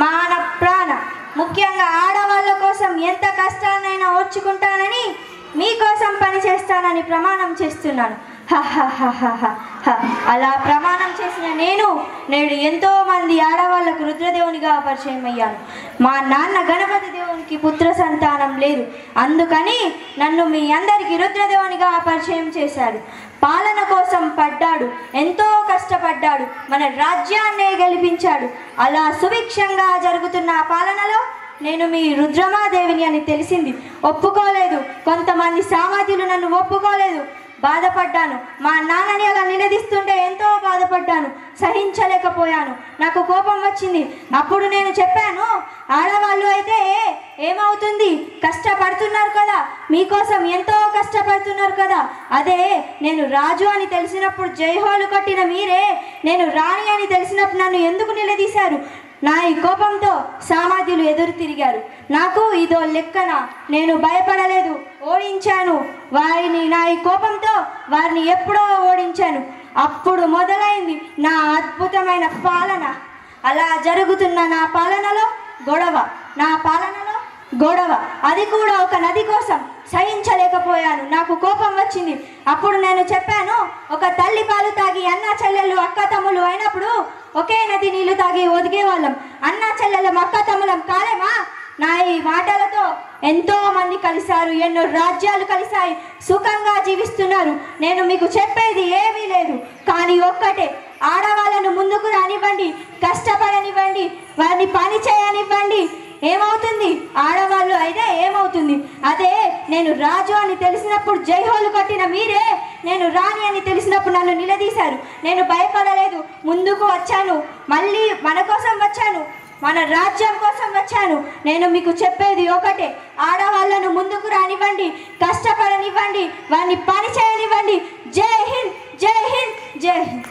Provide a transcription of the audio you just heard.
మాన ప్రాణ ముఖ్యంగా ఆడవాళ్ళ కోసం ఎంత కష్టాన్నైనా ఓర్చుకుంటానని మీకోసం పని చేస్తానని ప్రమాణం చేస్తున్నాను. అలా ప్రమాణం చేసిన నేను నేడు ఎంతో మంది ఆడవాళ్లకు రుద్రదేవునిగా పరిచయం అయ్యాను. మా నాన్న గణపతి దేవునికి పుత్ర సంతానం లేదు, అందుకని నన్ను మీ అందరికీ రుద్రదేవునిగా పరిచయం చేశాడు. పాలన కోసం పడ్డాడు, ఎంతో కష్టపడ్డాడు, మన రాజ్యాన్నే గెలిపించాడు. అలా సుభిక్షంగా జరుగుతున్న ఆ పాలనలో నేను మీ రుద్రమాదేవిని అని తెలిసింది. ఒప్పుకోలేదు. కొంతమంది సామాధ్యులు నన్ను ఒప్పుకోలేదు. బాధపడ్డాను. మా నాన్నని అలా నిలదీస్తుంటే ఎంతో బాధపడ్డాను, సహించలేకపోయాను. నాకు కోపం వచ్చింది. అప్పుడు నేను చెప్పాను, ఆడవాళ్ళు అయితే ఏమవుతుంది, కష్టపడుతున్నారు కదా, మీకోసం ఎంతో కష్టపడుతున్నారు కదా. అదే నేను రాజు అని తెలిసినప్పుడు జైహోలు కొట్టిన మీరే నేను రాణి అని తెలిసినప్పుడు నన్ను ఎందుకు నిలదీశారు? నా ఈ కోపంతో సామాధ్యులు ఎదురు తిరిగారు. నాకు ఇదో లెక్కన. నేను భయపడలేదు, ఓడించాను వారిని. నా ఈ కోపంతో వారిని ఎప్పుడో ఓడించాను. అప్పుడు మొదలైంది నా అద్భుతమైన పాలన. అలా జరుగుతున్న నా పాలనలో గొడవ, అది కూడా ఒక నది కోసం. సహించలేకపోయాను, నాకు కోపం వచ్చింది. అప్పుడు నేను చెప్పాను, ఒక తల్లి పాలు తాగి అన్నా చెల్లెళ్ళు అక్క తమ్ముళ్ళు అయినప్పుడు ఒకే నది నీళ్లు తాగి ఒదిగేవాళ్ళం. అన్నా చెల్లెళ్ళం అక్క తమ్ములం కాలేమా? నా ఈ మాటలతో ఎంతో మంది కలిశారు, ఎన్నో రాజ్యాలు కలిశాయి, సుఖంగా జీవిస్తున్నారు. నేను మీకు చెప్పేది ఏమీ లేదు, కానీ ఒక్కటే, ఆడవాళ్ళను ముందుకు రానివ్వండి, కష్టపడనివ్వండి, వారిని పని చేయనివ్వండి. ఏమవుతుంది? ఆడవాళ్ళు అయితే ఏమవుతుంది? అదే నేను రాజు అని తెలిసినప్పుడు జైహోలు కొట్టిన మీరే నేను రాణి అని తెలిసినప్పుడు నన్ను నిలదీశారు. నేను భయపడలేదు, ముందుకు వచ్చాను. మళ్ళీ మన కోసం వచ్చాను, మన రాజ్యం కోసం వచ్చాను. నేను మీకు చెప్పేది ఒకటే, ఆడవాళ్ళను ముందుకు రానివ్వండి, కష్టపడనివ్వండి, వారిని పని చేయనివ్వండి. జై హింద్, జై హింద్, జై హింద్.